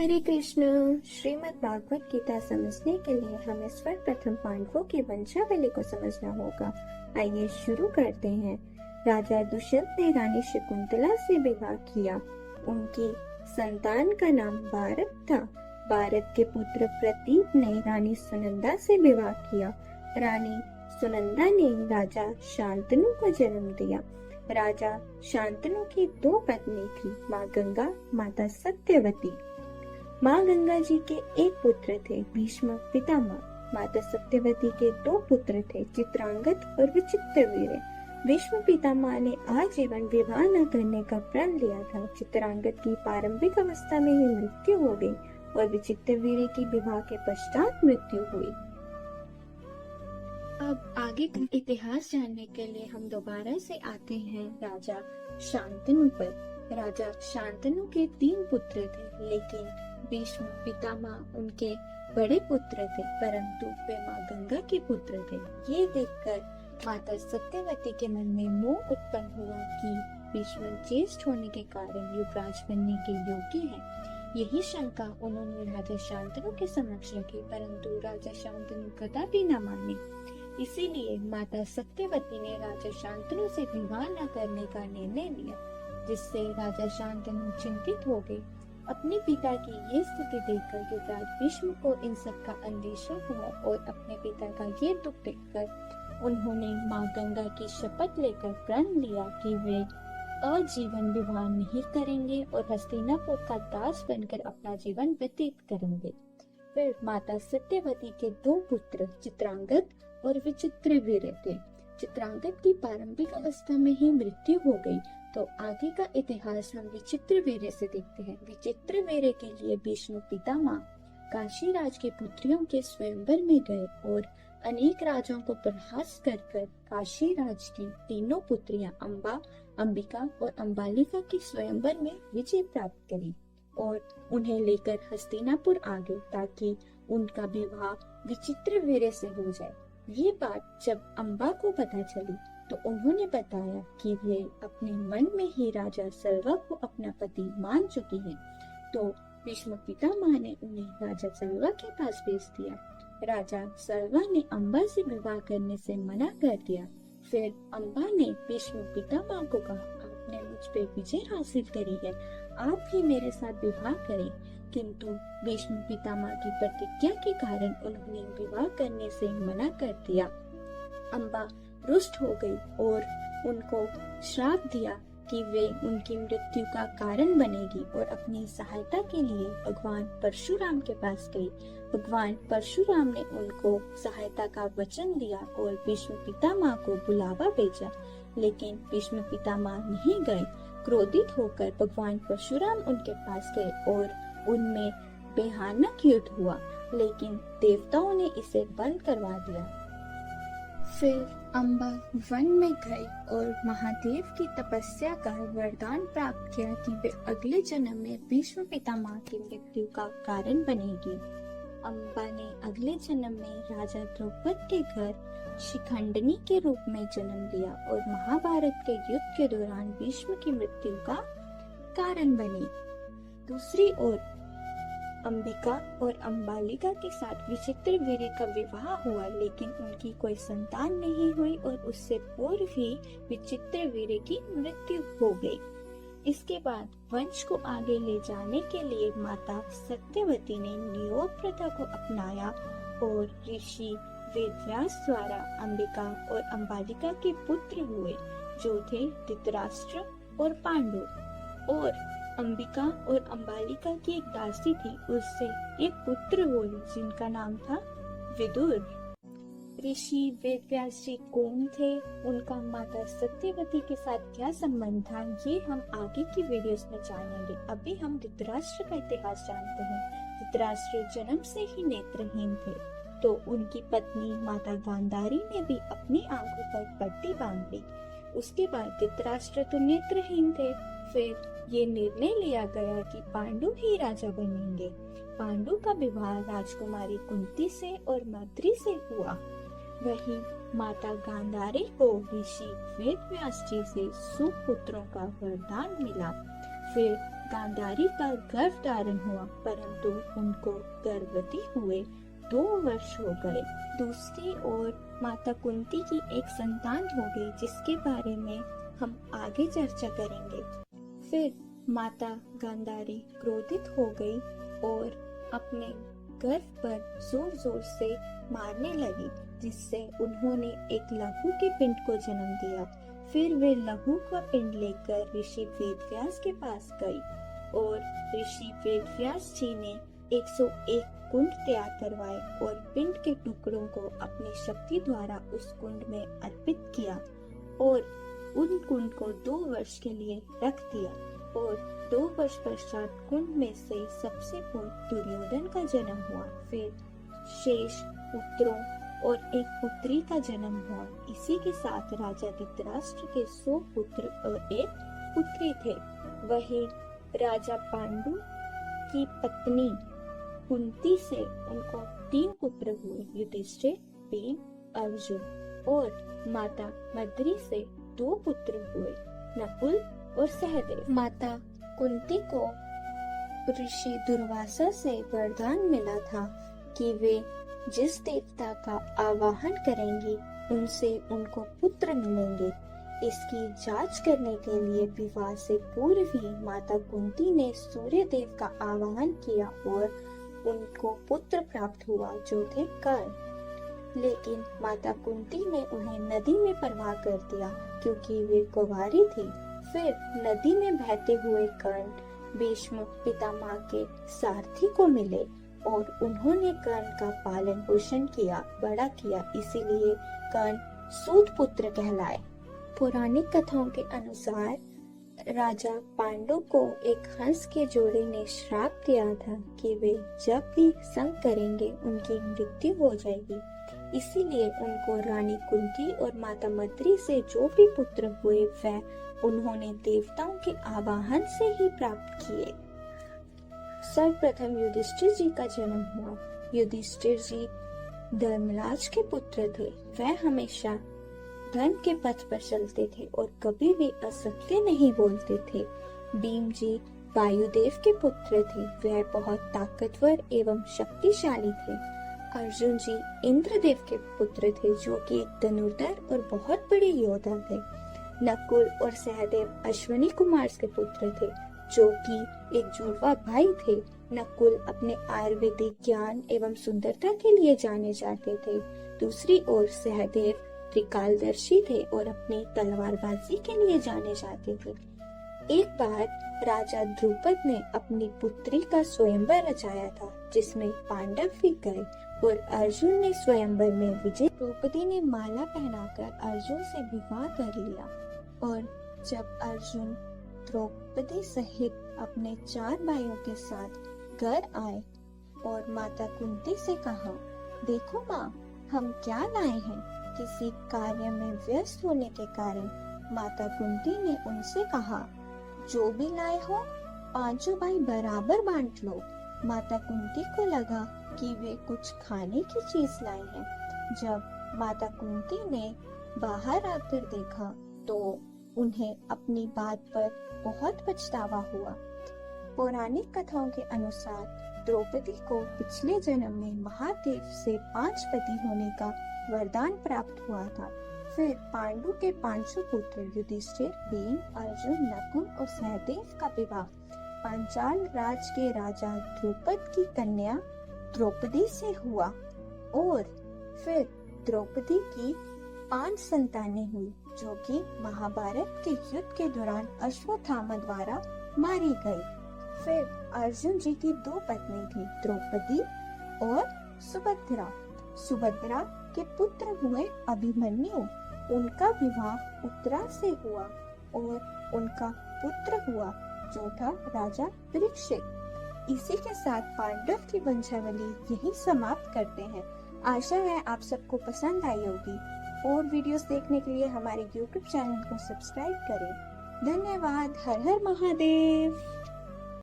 हरे कृष्ण। श्रीमद् भागवत गीता समझने के लिए हमें सर्वप्रथम पांडवों की वंशावली को समझना होगा। आइए शुरू करते हैं। राजा दुष्यंत ने रानी शकुंतला से विवाह किया। उनकी संतान का नाम भारत था। भारत के पुत्र प्रतीक ने रानी सुनंदा से विवाह किया। रानी सुनंदा ने राजा शांतनु को जन्म दिया। राजा शांतनु की दो पत्नी थी, माँ गंगा, माता सत्यवती। माँ गंगा जी के एक पुत्र थे, भीष्म पितामह। माता सत्यवती के दो पुत्र थे, चित्रांगद और विचित्रवीर्य। भीष्म पितामह ने आजीवन विवाह न करने का प्रण लिया था। चित्रांगद की प्रारंभिक अवस्था में ही मृत्यु हो गई और विचित्रवीर्य की विवाह के पश्चात मृत्यु हुई। अब आगे का इतिहास जानने के लिए हम दोबारा से आते हैं राजा शांतनु पर। राजा शांतनु के 3 पुत्र थे, लेकिन भीष्म पितामह उनके बड़े पुत्र थे, परंतु वे माँ गंगा के पुत्र थे। ये देखकर माता सत्यवती के मन में मोह उत्पन्न हुआ कि भीष्म ज्येष्ठ होने के कारण युवराज बनने के योग्य है। यही शंका उन्होंने राजा शांतनु के समक्ष रखी, परंतु राजा शांतनु कदापि न माने। इसीलिए माता सत्यवती ने राजा शांतनु से विवाह न करने का निर्णय लिया, जिससे राजा शांतनु चिंतित हो गए। अपने पिता की ये स्थिति देखकर युवराज भीष्म को इन सब का अंदेशा हुआ और अपने पिता का ये दुख देखकर उन्होंने माँ गंगा की शपथ लेकर प्रण लिया कि वे आजीवन विवाह नहीं करेंगे और हस्तिनापुर का दास बनकर अपना जीवन व्यतीत करेंगे। फिर माता सत्यवती के 2 पुत्र चित्रांगद और विचित्रवीर्य थे। चित्रांगद की प्रारंभिक अवस्था में ही मृत्यु हो गई, तो आगे का इतिहास हम विचित्रवीर्य से देखते हैं। विचित्रवीर्य के लिए भीष्म पितामह काशी राज के पुत्रियों के स्वयंवर में गए और अनेक राजाओं को प्रहास कर काशी राज की तीनों पुत्रियां अंबा, अंबिका और अंबालिका की स्वयंवर में विजय प्राप्त करी और उन्हें लेकर हस्तिनापुर आ गए ताकि उनका विवाह विचित्रवीर्य से हो जाए। ये बात जब अंबा को पता चली तो उन्होंने बताया कि वे अपने मन में ही राजा सल्वा को अपना पति मान चुकी हैं। तो भीष्म पितामह ने उन्हें राजा सल्वा के पास भेज दिया। राजा सल्वा ने अंबा से विवाह करने से मना कर दिया। फिर अंबा ने भीष्म पितामह को कहा, आपने मुझ पे विजय हासिल करी है, आप ही मेरे साथ विवाह करें। किंतु भीष्म पितामह की प्रतिज्ञा के कारण उन्होंने विवाह करने से मना कर दिया। अंबा रुष्ट हो गई और उनको श्राप दिया कि वे उनकी मृत्यु का कारण बनेगी और अपनी सहायता के लिए भगवान परशुराम के पास गई। भगवान परशुराम ने उनको सहायता का वचन दिया और भीष्म पितामह को बुलावा भेजा, लेकिन भीष्म पितामह नहीं गए। क्रोधित होकर भगवान परशुराम उनके पास गए और उनमें भयानक युद्ध हुआ, लेकिन देवताओं ने इसे बंद करवा दिया। फिर अंबा वन में गई और महादेव की तपस्या कर वरदान प्राप्त किया कि वे अगले जन्म में भीष्म पितामह की मृत्यु का कारण बनेगी। अंबा ने अगले जन्म में राजा द्रौपद के घर शिखंडनी के रूप में जन्म लिया और महाभारत के युद्ध के दौरान भीष्म की मृत्यु का कारण बनी। दूसरी ओर अंबिका और अंबालिका के साथ विचित्रवीर्य का विवाह हुआ, लेकिन उनकी कोई संतान नहीं हुई और उससे पूर्व ही विचित्रवीर्य की मृत्यु हो गई। इसके बाद वंश को आगे ले जाने के लिए माता सत्यवती ने नियोग प्रथा को अपनाया और ऋषि वेदव्यास द्वारा अंबिका और अंबालिका के पुत्र हुए, जो थे धृतराष्ट्र और पांडु। और अंबिका और अंबालिका की एक दासी थी, उससे एक पुत्र हुए जिनका नाम था विदुर। ऋषि वेदव्यास जी कौन थे, उनका माता सत्यवती के साथ क्या संबंध था, ये हम आगे की वीडियोस में जानेंगे। अभी हम धृतराष्ट्र का इतिहास जानते हैं। धृतराष्ट्र जन्म से ही नेत्रहीन थे, तो उनकी पत्नी माता गांधारी ने भी अपनी आंखों पर पट्टी बांध ली। उसके बाद धृतराष्ट्र तो नेत्रहीन थे। फिर ये निर्णय लिया गया कि पांडु ही राजा बनेंगे। पांडु का विवाह राजकुमारी कुंती से और मद्री से हुआ। वहीं माता गांधारी को ऋषि वेदव्यास जी से सुपुत्रों का वरदान मिला। फिर गांधारी का गर्भ धारण हुआ, परंतु उनको गर्भवती हुए 2 वर्ष हो गए। दूसरी ओर माता कुंती की एक संतान हो गई, जिसके बारे में हम आगे चर्चा करेंगे। फिर माता गांधारी क्रोधित हो गई और अपने गर्भ पर जोर जोर से मारने लगी, जिससे उन्होंने एक लहू के पिंड को जन्म दिया। फिर वे लहू का पिंड लेकर ऋषि वेदव्यास के पास गई और ऋषि वेदव्यास जी ने 101 कुंड तैयार करवाए और पिंड के टुकड़ों को अपनी शक्ति द्वारा उस कुंड में अर्पित किया और उन कुंड को 2 वर्ष के लिए रख दिया। और 2 वर्ष पश्चात कुंड में से सबसे पूर्व दुर्योधन का जन्म हुआ। फिर शेष पुत्रों और एक पुत्री का जन्म हुआ। इसी के साथ राजा धृतराष्ट्र के 100 पुत्र और एक पुत्री थे। वही राजा पांडु की पत्नी कुंती से उनको 3 पुत्र हुए, युधिष्ठिर, भीम, अर्जुन। और माता मद्री से 2 पुत्र हुए, नकुल और सहदेव। माता कुंती को ऋषि दुर्वासा से वरदान मिला था कि वे जिस देवता का आवाहन करेंगी उनसे उनको पुत्र मिलेंगे। इसकी जांच करने के लिए विवाह से पूर्व ही माता कुंती ने सूर्य देव का आवाहन किया और उनको पुत्र प्राप्त हुआ, जो थे कर्ण। लेकिन माता कुंती ने उन्हें नदी में प्रवाह कर दिया क्योंकि वे कुंवारी थी। फिर नदी में बहते हुए कर्ण भीष्म पितामह के सारथी को मिले और उन्होंने कर्ण का पालन पोषण किया, बड़ा किया, इसीलिए कर्ण सूत पुत्र कहलाए। पौराणिक कथाओं के अनुसार राजा पांडु को एक हंस के जोड़े ने श्राप दिया था कि वे जब भी संग करेंगे उनकी मृत्यु हो जाएगी। इसीलिए उनको रानी कुंती और माता मद्री से जो भी पुत्र हुए वह उन्होंने देवताओं के आवाहन से ही प्राप्त किए। सर्वप्रथम युधिष्ठिर जी का जन्म हुआ। युधिष्ठिर जी धर्मराज के पुत्र थे। वह हमेशा धर्म के पथ पर चलते थे और कभी भी असत्य नहीं बोलते थे। भीम जी वायुदेव के पुत्र थे। वह बहुत ताकतवर एवं शक्तिशाली थे। अर्जुन जी इंद्रदेव के पुत्र थे, जो कि एक धनुर्धर और बहुत बड़े योद्धा थे। नकुल और सहदेव अश्विनी कुमार के पुत्र थे, जो कि एक जुड़वा भाई थे। नकुल अपने आयुर्वेदिक ज्ञान एवं सुंदरता के लिए जाने जाते थे। दूसरी ओर सहदेव त्रिकालदर्शी थे और अपनी तलवारबाजी के लिए जाने जाते थे। एक बार राजा द्रुपद ने अपनी पुत्री का स्वयंवर रचाया था, जिसमें पांडव भी गए और अर्जुन ने स्वयंवर में विजय। द्रौपदी ने माला पहनाकर अर्जुन से विवाह कर लिया और जब अर्जुन द्रौपदी सहित अपने 4 भाइयों के साथ घर आए और माता कुंती से कहा, देखो माँ, हम क्या लाए हैं। किसी कार्य में व्यस्त होने के कारण माता कुंती ने उनसे कहा, जो भी लाए हो 5 भाई बराबर बांट लो। माता कुंती को लगा कि वे कुछ खाने की चीज लाए हैं। जब माता कुंती ने बाहर आकर देखा तो उन्हें अपनी बात पर बहुत पछतावा हुआ। पौराणिक कथाओं के अनुसार द्रौपदी को पिछले जन्म में महादेव से 5 पति होने का वरदान प्राप्त हुआ था। फिर पांडु के 5 पुत्र युधिष्ठिर, भीम, अर्जुन, नकुल और सहदेव का विवाह पांचाल राज के राजा द्रुपद की कन्या द्रौपदी से हुआ और फिर द्रौपदी की 5 संतानें हुई, जो कि महाभारत के युद्ध के दौरान अश्वत्थामा द्वारा मारी गई। फिर अर्जुन जी की 2 पत्नी थी, द्रौपदी और सुभद्रा। सुभद्रा के पुत्र हुए अभिमन्यु। उनका विवाह उत्तरा से हुआ और उनका पुत्र हुआ जो था राजा परीक्षित। इसी के साथ पांडव की वंशावली यही समाप्त करते हैं। आशा है आप सबको पसंद आई होगी। और वीडियोस देखने के लिए हमारे YouTube चैनल को सब्सक्राइब करें। धन्यवाद। हर हर महादेव।